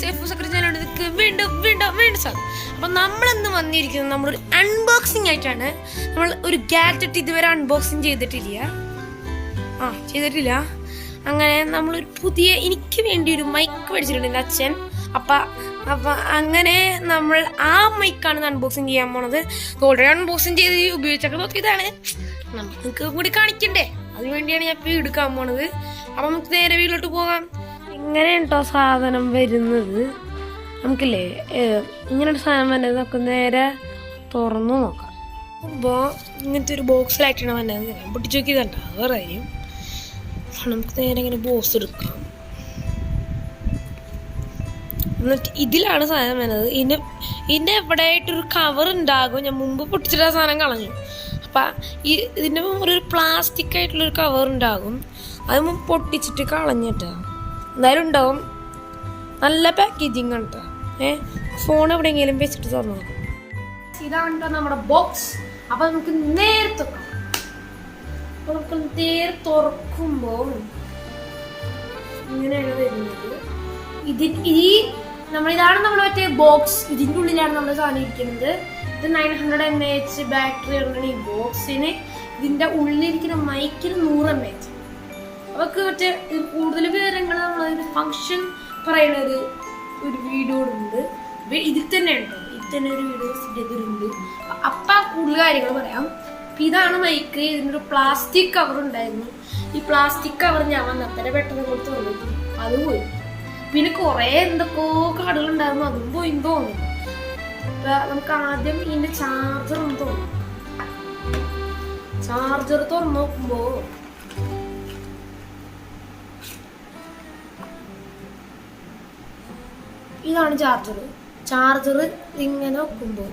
Safe secretary ചാനലിലേക്ക് വീണ്ടും വീണ്ടും വീണ്ടും സാധനം. അപ്പം നമ്മളിന്ന് വന്നിരിക്കുന്നത് നമ്മളൊരു അൺബോക്സിങ് ആയിട്ടാണ്. നമ്മൾ ഒരു ഗാഡ്ജറ്റ് ഇതുവരെ അൺബോക്സിങ് ചെയ്തിട്ടില്ല. അങ്ങനെ നമ്മളൊരു പുതിയ എനിക്ക് വേണ്ടി ഒരു മൈക്ക് മേടിച്ചിട്ടുണ്ട് എൻ്റെ അച്ഛൻ. അപ്പം അങ്ങനെ നമ്മൾ ആ മൈക്കാണ് അൺബോക്സിങ് ചെയ്യാൻ പോണത്. ഓൾറെഡി അൺബോക്സിങ് ചെയ്ത് ഉപയോഗിച്ചൊക്കെ നോക്കിയതാണ്, നമുക്ക് കൂടി കാണിക്കണ്ടേ, അതിനുവേണ്ടിയാണ് ഞാൻ ഇപ്പോൾ എടുക്കാൻ പോണത്. അപ്പം നമുക്ക് നേരെ വീട്ടിലോട്ട് പോകാം. ഇങ്ങനെയുണ്ടോ സാധനം വരുന്നത്? നമുക്കില്ലേ ഇങ്ങനൊരു സാധനം വരുന്നത് നമുക്ക് നേരെ തുറന്നു നോക്കാം. അപ്പോൾ ഇങ്ങനത്തെ ഒരു ബോക്സിലായിട്ടാണ് വന്നത്. ഞാൻ പൊട്ടിച്ച് നോക്കിയതുണ്ടോ, അത് വേറെ കാര്യം. നമുക്ക് നേരെ ഇങ്ങനെ ബോക്സ് എടുക്കാം. എന്നിട്ട് ഇതിലാണ് സാധനം വരുന്നത്. ഇതിൻ്റെ എവിടെ ആയിട്ടൊരു കവർ ഉണ്ടാകും. ഞാൻ മുമ്പ് പൊട്ടിച്ചിട്ട് ആ സാധനം കളഞ്ഞു. അപ്പം ഇതിൻ്റെ ഒരു പ്ലാസ്റ്റിക് ആയിട്ടുള്ളൊരു കവർ ഉണ്ടാകും. അത് മുമ്പ് പൊട്ടിച്ചിട്ട് കളഞ്ഞിട്ടാ. എന്തായാലും ഉണ്ടാവും. നല്ല പാക്കേജിങ് ആണ് കേട്ടോ. ഫോൺ എവിടെയെങ്കിലും വെച്ചിട്ട് തുറന്നു നോക്കും. ഇതാണ് കേട്ടോ നമ്മുടെ ബോക്സ്. അപ്പം നമുക്ക് നേരെ തുറക്കാം. അപ്പോൾ നമുക്ക് നേരെ തുറക്കുമ്പോൾ ഇങ്ങനെയാണ് വരുന്നത്. ഇതാണ് നമ്മുടെ മറ്റേ ബോക്സ്. ഇതിൻ്റെ ഉള്ളിലാണ് നമ്മുടെ സാധനം ഇരിക്കുന്നത്. ഇത് 900 mAh ബാറ്ററി ഉള്ള ഈ ബോക്സിന്. ഇതിൻ്റെ ഉള്ളിലിരിക്കുന്ന മൈക്കിന് 100 mAh. അവർക്ക് മറ്റേ കൂടുതൽ വിവരങ്ങൾ നമ്മളൊരു ഫങ്ഷൻ പറയുന്ന ഒരു വീഡിയോ ഉണ്ട്. ഇതിൽ തന്നെ ഉണ്ടോ, ഇതിൽ തന്നെ ഒരു വീഡിയോ ചെയ്തിട്ടുണ്ട്. അപ്പം കൂടുതൽ കാര്യങ്ങൾ പറയാം. അപ്പം ഇതാണ് മൈക്ക്. ഇതിനൊരു പ്ലാസ്റ്റിക് കവർ ഉണ്ടായിരുന്നു. ഈ പ്ലാസ്റ്റിക് കവർ ഞാൻ വന്നപ്പനെ പെട്ടെന്ന് കൊടുത്ത് വന്നിട്ട് അത് പോയി. പിന്നെ കുറേ എന്തൊക്കെയോ കാർഡുകൾ ഉണ്ടായിരുന്നു, അതും പോയി തോന്നുന്നു. നമുക്ക് ആദ്യം ഇതിന്റെ ചാർജർ ഒന്ന് തോന്നും. ചാർജർ തുറന്നു നോക്കുമ്പോ ഇതാണ് ചാർജർ ഇങ്ങനെ വെക്കുമ്പോൾ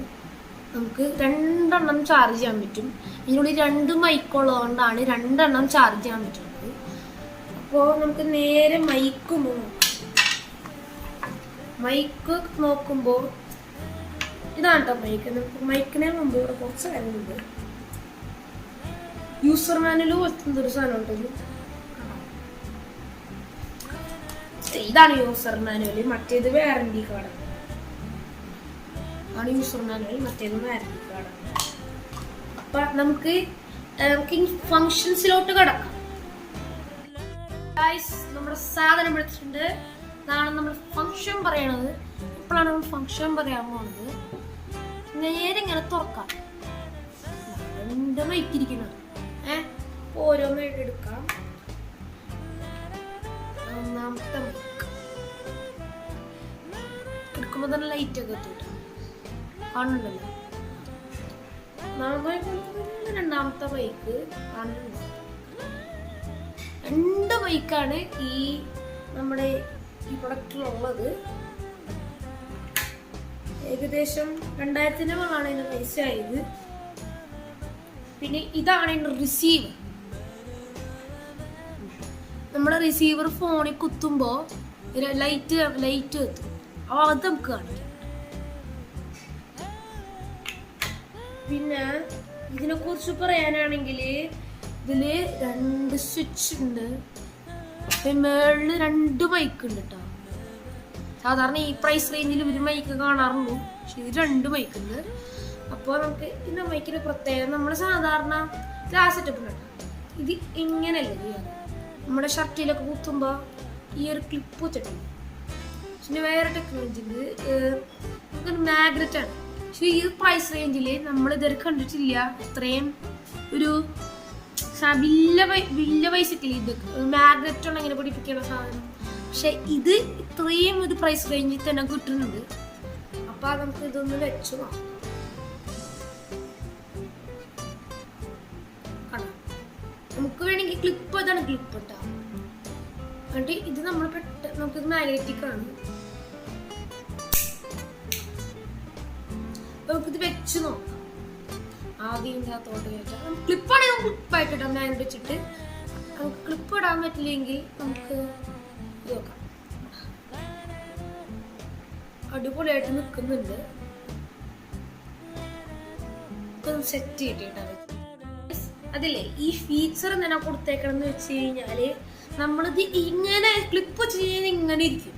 നമുക്ക് 2 എണ്ണം ചാർജ് ചെയ്യാൻ പറ്റും. ഇതിനുള്ളിൽ 2 മൈക്ക് ഉള്ളതുകൊണ്ടാണ് 2 എണ്ണം ചാർജ് ചെയ്യാൻ പറ്റുന്നത്. അപ്പോൾ നമുക്ക് നേരെ മൈക്ക് നോക്കുമ്പോൾ ഇതാണ് കേട്ടോ മൈക്ക്. നമുക്ക് മൈക്കിനെ മുമ്പ് ഇവിടെ കുറച്ച് കാര്യങ്ങളുണ്ട്. യൂസർ മാനുവൽ പോലത്തെ ഒരു സാധനം ഉണ്ടല്ലോ, ഇതാണ് യൂസർ മാനുവൽ. മറ്റേത് വാറന്റി കാർഡാണ്. ആണ് യൂസർ മാനുവൽ, മറ്റേത് വാറന്റി കാർഡാണ്. അപ്പൊ നമുക്ക് ഫങ്ഷൻസിലോട്ട് കിടക്കാം. നമ്മുടെ സാധനം എടുത്തിട്ടുണ്ട്. ഇതാണ് നമ്മൾ ഫങ്ഷൻ പറയണത്. ഇപ്പോഴാണ് നമ്മൾ ഫങ്ഷൻ പറയാൻ പോകുന്നത്. നേരെ ഇങ്ങനെ തുറക്കാം. 2 മൈക്കിരിക്കണം. ഓരോന്നായിട്ട് എടുക്കാം. ഒന്നാമത്തെ മൈക്ക് എടുക്കുമ്പോ തന്നെ ലൈറ്റ് ഒക്കെ എത്തിട്ടോ കാണുന്നുണ്ടല്ലോ. രണ്ടാമത്തെ മൈക്ക് കാണുന്നുണ്ടോ? 2 മൈക്കാണ് ഈ നമ്മുടെ ഈ പ്രൊഡക്റ്റിലുള്ളത്. ഏകദേശം 2000 മുകളിലാണ് ഇതിന് പൈസ ആയത്. പിന്നെ ഇതാണ് ഇതിന്റെ റിസീവർ. നമ്മുടെ റിസീവർ ഫോണിൽ കുത്തുമ്പോ ലൈറ്റ് എത്തും. അപ്പൊ അത് നമുക്ക് കാണിക്കാം. പിന്നെ ഇതിനെ കുറിച്ച് പറയാനാണെങ്കിൽ ഇതില് 2 സ്വിച്ച് ഉണ്ട്. മേളില് 2 മൈക്ക് ഉണ്ട് കേട്ടോ. സാധാരണ ഈ പ്രൈസ് റേഞ്ചിൽ ഒരു മൈക്ക് കാണാറുള്ളൂ, പക്ഷെ ഇത് 2 മൈക്ക് ഉണ്ട്. അപ്പോൾ നമുക്ക് ഇതിന്റെ മൈക്കിന് പ്രത്യേകം നമ്മൾ സാധാരണ ഗ്ലാസ് സെറ്റപ്പ് ഉണ്ട്. ഇത് ഇങ്ങനെയല്ല ചെയ്യാം. നമ്മുടെ ഷർട്ടിലൊക്കെ കുത്തുമ്പോൾ ഈ ഒരു ക്ലിപ്പ് വെച്ചിട്ടുണ്ട്. പിന്നെ വേറെ ടെക്നോളജി ഉണ്ട്. നമുക്കൊരു മാഗ്നറ്റ് ആണ്. പക്ഷെ ഈ പ്രൈസ് റേഞ്ചിൽ നമ്മൾ ഇതുവരെ കണ്ടിട്ടില്ല. ഇത്രയും ഒരു വലിയ പൈസക്കില്ല ഇത് മാഗ്നറ്റ് ഉള്ള ഇങ്ങനെ പിടിപ്പിക്കുന്ന സാധനം. പക്ഷെ ഇത് ഇത്രയും ഒരു പ്രൈസ് റേഞ്ചിൽ തന്നെ കിട്ടുന്നുണ്ട്. അപ്പൊ നമുക്ക് ഇതൊന്ന് വെച്ചു നോക്കാം. നമുക്ക് വേണമെങ്കിൽ ക്ലിപ്പ്, ഇതാണ് ക്ലിപ്പ് ഇട്ടാ. എന്നിട്ട് ഇത് നമ്മൾ നമുക്കിത് മാഗ്നറ്റിക് ആണ്. നമുക്കിത് വെച്ച് നോക്കാം. ആദ്യം ഇതിനകത്തോട്ട് കയറ്റാം. ക്ലിപ്പാണെങ്കിൽ നമുക്ക് ക്ലിപ്പായിട്ട് ഇടാം. മാഗ്നറ്റ് വെച്ചിട്ട് നമുക്ക് ക്ലിപ്പ് ഇടാൻ പറ്റില്ലെങ്കിൽ നമുക്ക് നോക്കാം. അടിപൊളിയായിട്ട് നിൽക്കുന്നുണ്ട്. സെറ്റ് ചെയ്തിട്ടാണ് അതില്ലേ ഈ ഫീച്ചർ എന്തിനാ കൊടുത്തേക്കണം എന്ന് വെച്ച് കഴിഞ്ഞാല് നമ്മളിത് ഇങ്ങനെ ക്ലിപ്പ് ചെയ്യുന്നത് ഇങ്ങനെ ഇരിക്കും.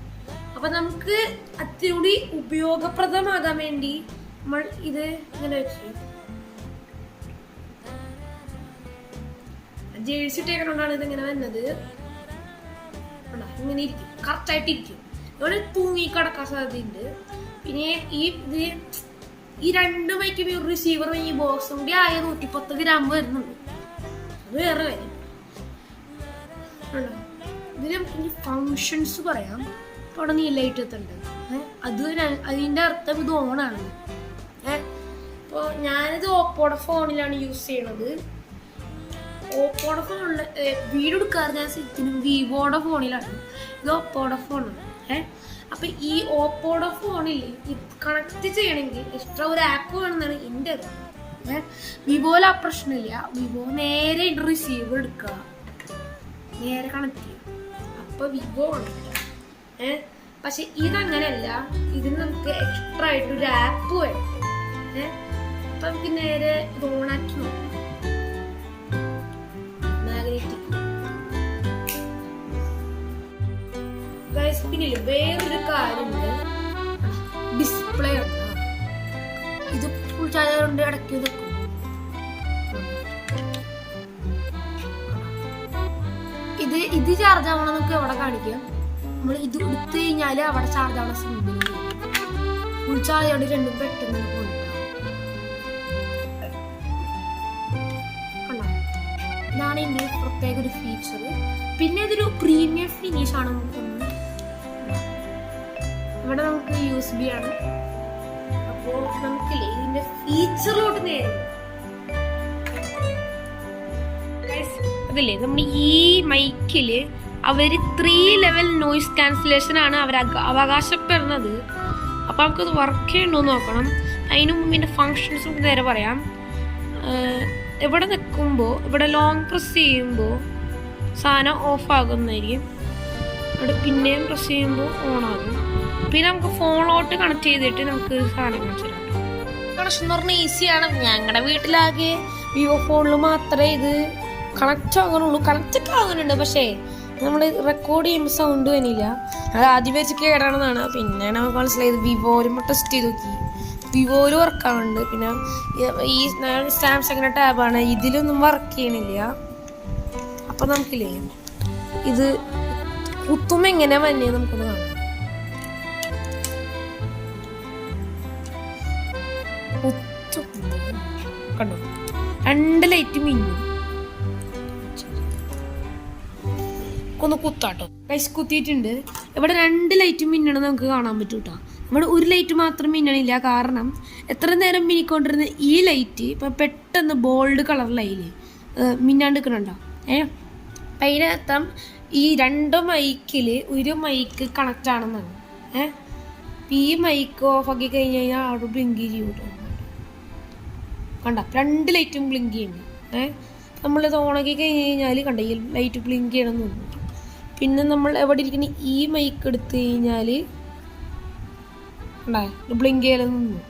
അപ്പൊ നമുക്ക് അത്തിരി ഉപയോഗപ്രദമാകാൻ വേണ്ടി നമ്മൾ ഇത് ഇങ്ങനെ വെച്ചു. ജേഴ്സി ഇട്ടേക്കൊണ്ടാണ് ഇത് ഇങ്ങനെ വന്നത്. ഇങ്ങനെ ഇരിക്കും, കറക്റ്റ് ആയിട്ട് ഇരിക്കും. ഇവിടെ തൂങ്ങി കിടക്കാൻ സാധ്യതയുണ്ട്. പിന്നെ ഈ 2 മൈക്ക് റിസീവർ ഈ ബോക്സും കൂടി 110 ഗ്രാം വരുന്നുണ്ട്. അത് വേറെ കാര്യം. ഇതിന് ഇനി ഫങ്ഷൻസ് പറയാം. അവിടെ നീലായിട്ട് എത്തുണ്ട്. അതിന്റെ അർത്ഥം ഇത് ഓണാണ്. അപ്പോൾ ഞാനിത് ഓപ്പോയുടെ ഫോണിലാണ് യൂസ് ചെയ്യണത്. ഓപ്പോയുടെ ഫോണിൽ വീഡിയോ എടുക്കാറ് ഞാൻ ശരിക്കും വിവോയുടെ ഫോണിലാണ്. ഇത് ഓപ്പോയുടെ ഫോണാണ്. അപ്പൊ ഈ ഓപ്പോയുടെ ഫോണിൽ കണക്ട് ചെയ്യണമെങ്കിൽ എക്സ്ട്രാ ഒരു ആപ്പ് വേണമെന്നാണ് എൻ്റെ അറിവ്. വിവോയിൽ ആ പ്രശ്നമില്ല. വിവോ നേരെ റിസീവർ എടുക്കുക, നേരെ കണക്ട് ചെയ്യുക, അപ്പൊ വിവോ കണക്ട്. പക്ഷെ ഇതങ്ങനെയല്ല. ഇതിന് നമുക്ക് എക്സ്ട്രാ ആയിട്ട് ഒരു ആപ്പ് വേണം. അപ്പൊ നമുക്ക് നേരെ ഇത് ഓണാക്കി നോക്കാം. പിന്നെ വേറൊരു കാര്യമുണ്ട്, ഡിസ്പ്ലേ ആണ്. ഇത് ഫുൾ ചാർജർ കൊണ്ട് ഇടയ്ക്ക് വെക്കും. ഇത് ചാർജ് ആവണം നമുക്ക് എവിടെ കാണിക്കാം. നമ്മൾ ഇത് എടുത്തു കഴിഞ്ഞാല് അവിടെ ചാർജ് ആവണ സിമ്പിൾ. ഫുൾ ചാർജ് കൊണ്ട് രണ്ടും പെട്ടെന്ന് പോയിട്ടാണ്. ഇതാണ് ഇതിന്റെ പ്രത്യേക ഒരു ഫീച്ചർ. പിന്നെ ഇതൊരു പ്രീമിയം ഫിനിഷ് ആണ്. ഇവിടെ നമുക്ക് USB ആണ്. അപ്പോ നമുക്കില്ലേ ഇതിന്റെ ഫീച്ചറിലോട്ട് നേരെ അതല്ലേ, നമ്മുടെ ഈ മൈക്കില് അവര് 3 ലെവൽ നോയിസ് ക്യാൻസലേഷൻ ആണ് അവർ അവകാശപ്പെടുന്നത്. അപ്പൊ നമുക്കത് വർക്ക് ചെയ്യണമെന്ന് നോക്കണം. അതിനു മുമ്പ് ഇതിന്റെ ഫങ്ഷൻസും നേരെ പറയാം. ഇവിടെ നിൽക്കുമ്പോൾ ഇവിടെ ലോങ് പ്രസ് ചെയ്യുമ്പോൾ സാധനം ഓഫ് ആകുന്നതായിരിക്കും. അവിടെ പിന്നെയും പ്രസ് ചെയ്യുമ്പോൾ ഓൺ ആകും. പിന്നെ നമുക്ക് ഫോണിലോട്ട് കണക്ട് ചെയ്തിട്ട് നമുക്ക് സാധനം കാണിച്ചു. കണക്ഷൻ എന്ന് പറഞ്ഞാൽ ഈസിയാണ്. ഞങ്ങളുടെ വീട്ടിലാകെ വിവോ ഫോണിൽ മാത്രമേ ഇത് കണക്റ്റ് ആകാനുള്ളൂ. കണക്റ്റ് ഒക്കെ ആകാനുണ്ട്, പക്ഷേ നമ്മൾ റെക്കോർഡ് ചെയ്യുമ്പോൾ സൗണ്ട് വരില്ല. അത് ആദ്യം വെച്ച് കേടാണെന്നാണ്. പിന്നെ നമുക്ക് മനസ്സിലായത് വിവോയിൽ ടെസ്റ്റ് ചെയ്ത് നോക്കി, വിവോയിൽ വർക്ക് ആവുന്നുണ്ട്. പിന്നെ ഈ സാംസങ്ങിൻ്റെ ടാബാണ്, ഇതിലൊന്നും വർക്ക് ചെയ്യണില്ല. അപ്പം നമുക്കില്ലേ ഇത് കുത്തുമ്പോൾ എങ്ങനെ വന്നേ നമുക്കൊന്ന് കാണാം. കണ്ടോ, 2 ലൈറ്റ് മിന്നും. ഒന്ന് കുത്താട്ടോ ഗൈസ്, കുത്തിയിട്ടുണ്ട്. ഇവിടെ 2 ലൈറ്റ് മിന്നണം നമുക്ക് കാണാൻ പറ്റും കേട്ടോ. ഇവിടെ ഒരു ലൈറ്റ് മാത്രം മിന്നണില്ല. കാരണം എത്ര നേരം മിന്നിക്കൊണ്ടിരുന്ന ഈ ലൈറ്റ് ഇപ്പം പെട്ടെന്ന് ബോൾഡ് കളറിലായില്ലേ മിന്നാണ്ടിക്കണുണ്ടോ. അപ്പം അതിനർത്ഥം ഈ 2 മൈക്കിൽ ഒരു മൈക്ക് കണക്റ്റ് ആണെന്നാണ്. ഈ മൈക്ക് ഓഫ് ആക്കി കഴിഞ്ഞ് കഴിഞ്ഞാൽ അവിടെ ബ്ലിങ്ക് ചെയ്യും കേട്ടോ. കണ്ട 2 ലൈറ്റും ബ്ലിങ്ക് ചെയ്യുന്നുണ്ട്. നമ്മളിത് ഓണാക്കി കഴിഞ്ഞ് കഴിഞ്ഞാൽ കണ്ട ഈ ലൈറ്റ് ബ്ലിങ്ക് ചെയ്യണമെന്ന് തോന്നുന്നു. പിന്നെ നമ്മൾ എവിടെ ഇരിക്കുന്ന ഈ മൈക്ക് എടുത്തു കഴിഞ്ഞാൽ കണ്ടാ ബ്ലിങ്ക് ചെയ്യലെന്ന് തോന്നുന്നു.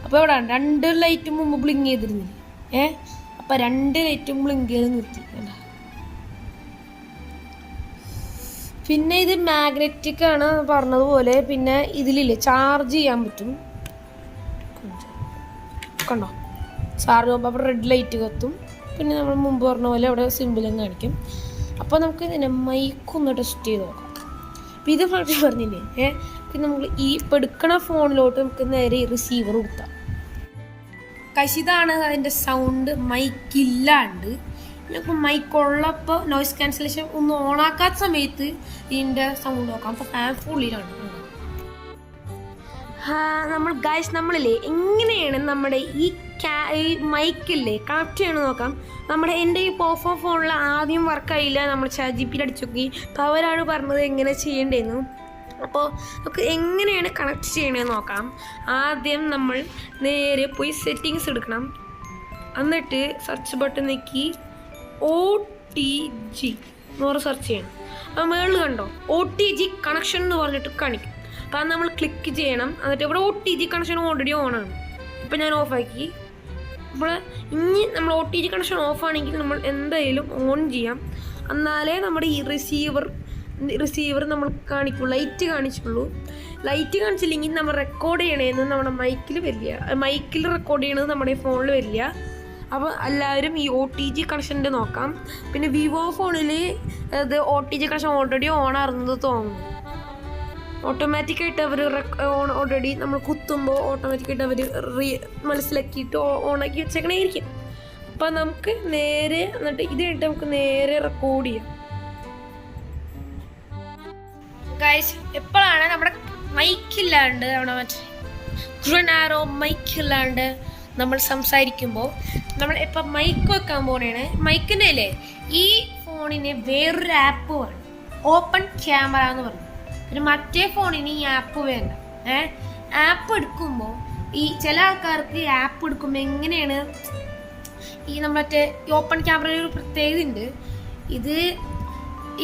അപ്പോൾ എവിടെ 2 ലൈറ്റും മുമ്പ് ബ്ലിങ്ക് ചെയ്തിരുന്നില്ലേ. അപ്പം 2 ലൈറ്റും ബ്ലിങ്ക് ചെയ്ത് നിർത്തി. കണ്ട, പിന്നെ ഇത് മാഗ്നറ്റിക് ആണ് പറഞ്ഞതുപോലെ. പിന്നെ ഇതിലില്ലേ ചാർജ് ചെയ്യാൻ പറ്റും. കണ്ടോ, ചാർജ് പോകുമ്പോൾ അവിടെ റെഡ് ലൈറ്റ് കത്തും. പിന്നെ നമ്മൾ മുമ്പ് പറഞ്ഞ പോലെ അവിടെ സിമ്പിളും കാണിക്കും. അപ്പോൾ നമുക്ക് ഇതിനെ മൈക്കൊന്ന് ടെസ്റ്റ് ചെയ്ത് നോക്കാം. അപ്പം ഇത് ഫങ്ഷൻ പറഞ്ഞില്ലേ. പിന്നെ നമ്മൾ ഈ ഇപ്പം എടുക്കണ ഫോണിലോട്ട് നമുക്ക് നേരെ റിസീവർ കൊടുത്താം. ഇതാണ് അതിൻ്റെ സൗണ്ട്. മൈക്കില്ലാണ്ട് ഇപ്പം മൈക്കുള്ളപ്പോൾ നോയിസ് ക്യാൻസലേഷൻ ഒന്ന് ഓണാക്കാത്ത സമയത്ത് ഇതിൻ്റെ സൗണ്ട് നോക്കാം. അപ്പോൾ ഫാൻ ഫുള്ളിലാണ്. നമ്മളില്ലേ എങ്ങനെയാണ് നമ്മുടെ ഈ മൈക്കില്ലേ കണക്ട് ചെയ്യണമെന്ന് നോക്കാം. എൻ്റെ ഈ പോഫോ ഫോണിൽ ആദ്യം വർക്കായില്ല. നമ്മൾ ChatGPT അടിച്ചു നോക്കി. അപ്പോൾ അവരാണ് പറഞ്ഞത് എങ്ങനെ ചെയ്യേണ്ടതെന്ന്. അപ്പോൾ നമുക്ക് എങ്ങനെയാണ് കണക്ട് ചെയ്യണമെന്ന് നോക്കാം. ആദ്യം നമ്മൾ നേരെ പോയി സെറ്റിങ്സ് എടുക്കണം. എന്നിട്ട് സെർച്ച് ബട്ടൺ നീക്കി OTG എന്ന് സെർച്ച് ചെയ്യണം. അപ്പോൾ മേളിൽ കണ്ടോ OTG കണക്ഷൻ എന്ന് പറഞ്ഞിട്ട് കാണിക്കും. അപ്പോൾ അത് നമ്മൾ ക്ലിക്ക് ചെയ്യണം. എന്നിട്ട് ഇവിടെ OTG കണക്ഷൻ ഓൾറെഡി ഓണാണ്. ഇപ്പം ഞാൻ ഓഫാക്കി. അപ്പോൾ ഇനി നമ്മൾ OTG കണക്ഷൻ ഓഫാണെങ്കിൽ നമ്മൾ എന്തായാലും ഓൺ ചെയ്യാം. എന്നാലേ നമ്മുടെ ഈ റിസീവർ റിസീവർ നമ്മൾ കാണിക്കുള്ളൂ, ലൈറ്റ് കാണിച്ചുള്ളൂ. ലൈറ്റ് കാണിച്ചില്ലെങ്കിൽ നമ്മൾ റെക്കോർഡ് ചെയ്യണേന്ന് നമ്മുടെ മൈക്കിൽ വരില്ല, മൈക്കിൽ റെക്കോർഡ് ചെയ്യണത് നമ്മുടെ ഫോണിൽ വരില്ല. അപ്പോൾ എല്ലാവരും ഈ OTG കണക്ഷൻ്റെ നോക്കാം. പിന്നെ വിവോ ഫോണിൽ ഇത് OTG കണക്ഷൻ ഓൾറെഡി ഓൺ ആയിരുന്നത് തോന്നുന്നു. ഓട്ടോമാറ്റിക്കായിട്ട് അവർ ഓൾറെഡി നമ്മൾ കുത്തുമ്പോൾ ഓട്ടോമാറ്റിക്കായിട്ട് അവർ മനസ്സിലാക്കിയിട്ട് ഓണാക്കി വെച്ചേക്കണേയിരിക്കും. അപ്പം നമുക്ക് നേരെ എന്നിട്ട് ഇത് കഴിഞ്ഞിട്ട് നമുക്ക് നേരെ റെക്കോർഡ് ചെയ്യാം. ഗൈസ്, എപ്പോഴാണ് നമ്മുടെ മൈക്കില്ലാണ്ട് നമ്മുടെ മറ്റേ ഗ്രനാരോ മൈക്കില്ലാണ്ട് നമ്മൾ സംസാരിക്കുമ്പോൾ നമ്മൾ ഇപ്പം മൈക്ക് വെക്കാൻ പോകണേണ്. മൈക്കിൻ്റെ അല്ലേ ഈ ഫോണിന് വേറൊരു ആപ്പ് വേണം, ഓപ്പൺ ക്യാമറ എന്ന് പറഞ്ഞു. പിന്നെ മറ്റേ ഫോണിന് ഈ ആപ്പ് വേണ്ട. ആപ്പ് എടുക്കുമ്പോൾ ഈ ചില ആൾക്കാർക്ക് ആപ്പ് എടുക്കുമ്പോൾ എങ്ങനെയാണ് ഈ മറ്റേ ഓപ്പൺ ക്യാമറയിൽ ഒരു പ്രത്യേകത ഉണ്ട്.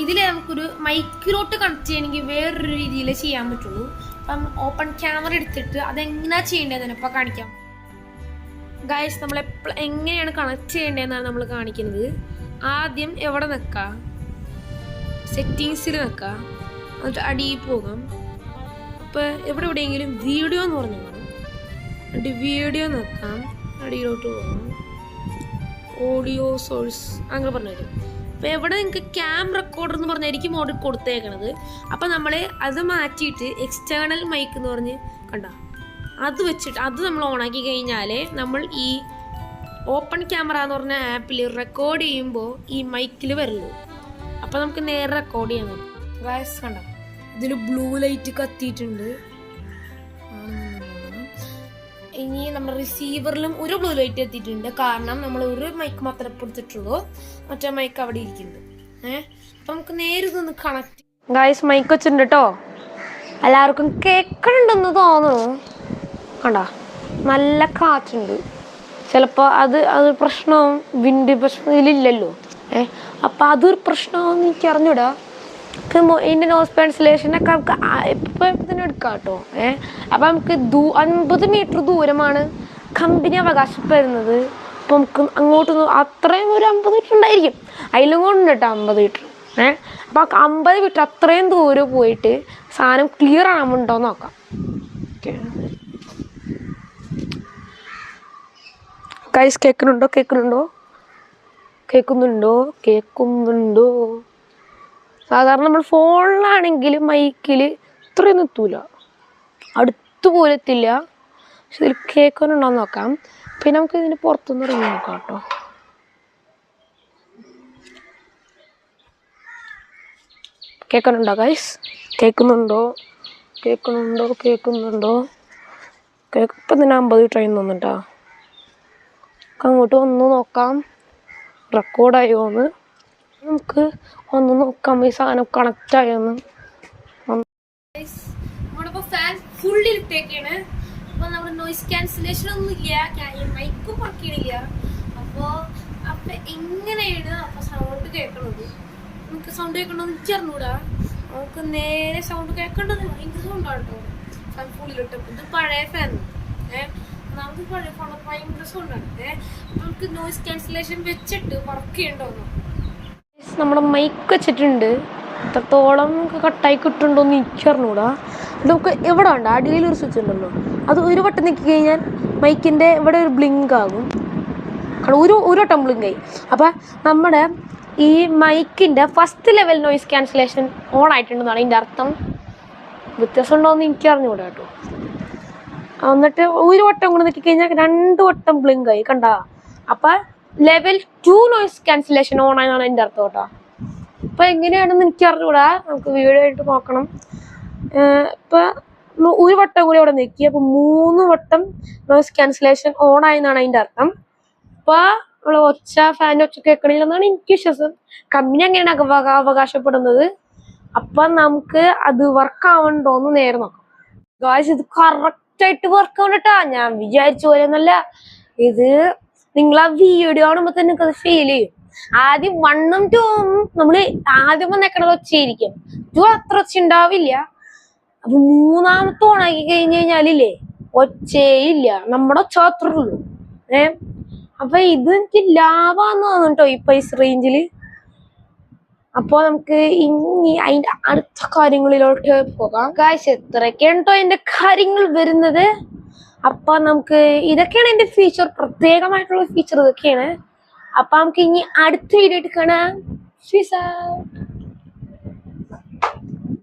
ഇതിൽ നമുക്കൊരു മൈക്കിലോട്ട് കണക്ട് ചെയ്യണമെങ്കിൽ വേറൊരു രീതിയിൽ ചെയ്യാൻ പറ്റുള്ളൂ. അപ്പം ഓപ്പൺ ക്യാമറ എടുത്തിട്ട് അതെങ്ങനെയാണ് ചെയ്യേണ്ടതെന്ന് ഇപ്പോൾ കാണിക്കാം. ഗൈസ്, നമ്മൾ എങ്ങനെയാണ് കണക്ട് ചെയ്യേണ്ടതെന്നാണ് നമ്മൾ കാണിക്കുന്നത്. ആദ്യം എവിടെ നിൽക്കാം, സെറ്റിങ്സിൽ നിൽക്കാം, എന്നിട്ട് അടിയിൽ പോകാം. അപ്പോൾ എവിടെയെങ്കിലും വീഡിയോ എന്ന് പറഞ്ഞു കാണും, എന്നിട്ട് വീഡിയോ നിൽക്കാം, അടിയിലോട്ട് പോകാം, ഓഡിയോ സോഴ്സ് അങ്ങനെ പറഞ്ഞു തരും. അപ്പോൾ എവിടെ നിങ്ങൾക്ക് ക്യാം റെക്കോർഡർ എന്ന് പറഞ്ഞായിരിക്കും മോഡ് കൊടുത്തേക്കണത്. അപ്പം നമ്മൾ അത് മാറ്റിയിട്ട് എക്സ്റ്റേണൽ മൈക്ക് എന്ന് പറഞ്ഞ് കണ്ട അത് വെച്ചിട്ട് അത് നമ്മൾ ഓണാക്കി കഴിഞ്ഞാൽ നമ്മൾ ഈ ഓപ്പൺ ക്യാമറ എന്ന് പറഞ്ഞ ആപ്പിൽ റെക്കോർഡ് ചെയ്യുമ്പോൾ ഈ മൈക്കിൽ വരുള്ളൂ. അപ്പോൾ നമുക്ക് നേരെ റെക്കോർഡ് ചെയ്യാൻ പറ്റും. ഗൈസ് കണ്ട, ഇതിൽ ബ്ലൂ ലൈറ്റ് കത്തിയിട്ടുണ്ട്. ഇനി നമ്മുടെ റിസീവറിലും ഒരു ബ്ലൂ ലൈറ്റ് എത്തിയിട്ടുണ്ട്. കാരണം നമ്മൾ ഒരു മൈക്ക് മാത്രമേ കൊടുത്തിട്ടുള്ളൂ, മറ്റേ മൈക്ക് അവിടെ ഇരിക്കുന്നുണ്ട്. അപ്പം നമുക്ക് നേരെ ഇതൊന്ന് കണക്ട്. ഗൈസ്, മൈക്ക് വെച്ചിട്ടുണ്ട് കേട്ടോ. എല്ലാവർക്കും കേൾക്കണമെന്ന് തോന്നുന്നു. കണ്ട, നല്ല കാറ്റുണ്ട്. ചിലപ്പോൾ അത് പ്രശ്നവും വിൻഡ് പ്രശ്നം ഇതിലില്ലല്ലോ. അപ്പം അതൊരു പ്രശ്നമാണെന്ന് എനിക്ക് അറിഞ്ഞൂടാ. ഇതിൻ്റെ നോയ്സ് ക്യാൻസലേഷനൊക്കെ നമുക്ക് ഇപ്പം തന്നെ എടുക്കാം കേട്ടോ. അപ്പം നമുക്ക് 50 മീറ്റർ ദൂരമാണ് കമ്പനി അവകാശപ്പെടുന്നത്. അപ്പം നമുക്ക് അങ്ങോട്ട് അത്രയും ഒരു 50 മീറ്റർ ഉണ്ടായിരിക്കും, അതിലും കൊണ്ടുണ്ട് കേട്ടോ 50 മീറ്റർ. അപ്പം 50 മീറ്റർ അത്രയും ദൂരം പോയിട്ട് സാധനം ക്ലിയർ ആണുണ്ടോ എന്ന് നോക്കാം. ഓക്കെ ഗൈസ്, കേൾക്കുന്നുണ്ടോ? സാധാരണ നമ്മൾ ഫോണിലാണെങ്കിൽ മൈക്കിൽ ഇത്രയൊന്നും എത്തൂല, അടുത്ത് പോലും എത്തില്ല. പക്ഷെ ഇതിൽ കേൾക്കാനുണ്ടോയെന്ന് നോക്കാം. പിന്നെ നമുക്ക് ഇതിന് പുറത്തുനിന്ന് ഇറങ്ങി നോക്കാം കേട്ടോ. കേൾക്കാനുണ്ടോ ഗൈസ്? കേൾക്കുന്നുണ്ടോ? ഇപ്പം തന്നെ 50 ട്രെയിൻ തോന്നുന്നുണ്ടോ? അങ്ങോട്ട് വന്ന് നോക്കാം റെക്കോർഡായോന്ന്. നമുക്ക് ഒന്ന് നോക്കാം ഈ സാധനം കണക്റ്റ് ആയോന്ന്. നമ്മളിപ്പോൾ ഫാൻ ഫുൾ ഇട്ടേക്കാണ്. അപ്പോൾ നമ്മുടെ നോയ്സ് ക്യാൻസലേഷൻ ഒന്നും ഇല്ല, മൈക്കും വർക്ക് ചെയ്യണില്ല. അപ്പോൾ എങ്ങനെയാണ് അപ്പോൾ സൗണ്ട് കേൾക്കണത്? നമുക്ക് സൗണ്ട് കേൾക്കണമെന്ന് എനിക്കറിഞ്ഞൂടാ. നമുക്ക് നേരെ സൗണ്ട് കേൾക്കേണ്ടത് ഭയങ്കര സൗണ്ടാണ് കേട്ടോ. ഫാൻ ഫുള്ളിലിട്ട് ഇത് പഴയ ഫാൻ, നമുക്ക് പഴയ ഫോൺ ഭയങ്കര സൗണ്ടാണ്. നമുക്ക് നോയ്സ് ക്യാൻസലേഷൻ വെച്ചിട്ട് വർക്ക് ചെയ്യണ്ടോന്നോ? നമ്മുടെ മൈക്ക് വെച്ചിട്ടുണ്ട്, എത്രത്തോളം കട്ടായി കിട്ടുന്നുണ്ടോയെന്ന് എനിക്കറിഞ്ഞൂടാ. നമുക്ക് എവിടെ ഉണ്ട് അടിയിലൊരു സ്വിച്ച് ഉണ്ടല്ലോ, അത് ഒരു വട്ടം നിൽക്കി കഴിഞ്ഞാൽ മൈക്കിൻ്റെ ഇവിടെ ഒരു ബ്ലിങ്ക് ആകും. ഒരു വട്ടം ബ്ലിങ്ക് ആയി. അപ്പം നമ്മുടെ ഈ മൈക്കിൻ്റെ first level noise cancellation on ആയിട്ടുണ്ടെന്നാണ് അതിൻ്റെ അർത്ഥം. വ്യത്യാസം ഉണ്ടോയെന്ന് എനിക്കറിഞ്ഞൂടാ കേട്ടോ. എന്നിട്ട് ഒരു വട്ടം കൂടെ നിൽക്കിക്കഴിഞ്ഞാൽ 2 വട്ടം ബ്ലിങ്ക് ആയി കണ്ട. അപ്പം ലെവൽ 2 നോയ്സ് ക്യാൻസലേഷൻ ഓൺ ആയെന്നാണ് എൻ്റെ അർത്ഥം കേട്ടോ. അപ്പം എങ്ങനെയാണെന്ന് എനിക്കറിഞ്ഞൂടാ, നമുക്ക് വീഡിയോ ആയിട്ട് നോക്കണം. ഇപ്പം ഒരു വട്ടം കൂടി അവിടെ നിൽക്കി, അപ്പം 3 വട്ടം നോയ്സ് ക്യാൻസലേഷൻ ഓൺ ആയെന്നാണ് അതിൻ്റെ അർത്ഥം. അപ്പം നമ്മൾ ഫാൻ്റെ ഒച്ച കേൾക്കണില്ലെന്നാണ് എനിക്ക് വിശ്വാസം. കമ്പനി അങ്ങനെയാണ് അവകാശപ്പെടുന്നത്. അപ്പം നമുക്ക് അത് വർക്ക് ആവണ്ടോന്ന് നേരെ നോക്കാം. ഗായ്സ്, ഇത് കറക്റ്റായിട്ട് വർക്ക് ആവണ്ടട്ടാ. ഞാൻ വിചാരിച്ച പോലെ ഒന്നല്ല ഇത്. നിങ്ങൾ ആ വീഡിയോ കാണുമ്പോൾ തന്നെ അത് ഫീൽ ചെയ്യും. ആദ്യം 1ഉം 2ഉം നമ്മള് ആദ്യം വന്നേക്കണത് ഒച്ചയായിരിക്കും, 2 അത്ര ഒച്ച ഉണ്ടാവില്ല. അപ്പൊ 3ാമത്തെ ഓണാക്കി കഴിഞ്ഞ് കഴിഞ്ഞാലില്ലേ ഒച്ചയില്ല, നമ്മുടെ ഒച്ച അത്രേ ഉള്ളൂ. അപ്പൊ ഇത് എനിക്ക് ലാഭാന്ന് തോന്നുന്നു കേട്ടോ ഈ പ്രൈസ് റേഞ്ചില്. അപ്പൊ നമുക്ക് ഇനി അതിന്റെ അടുത്ത കാര്യങ്ങളിലോട്ട് പോകാം. ഗായ്സ്, എത്രയൊക്കെയാണ് കേട്ടോ അതിന്റെ കാര്യങ്ങൾ വരുന്നത്. അപ്പൊ നമുക്ക് ഇതൊക്കെയാണ് എന്റെ ഫീച്ചർ, പ്രത്യേകമായിട്ടുള്ള ഫീച്ചർ ഇതൊക്കെയാണ്. അപ്പൊ നമുക്ക് ഇനി അടുത്ത വീഡിയോ ആയിട്ട് കാണാം.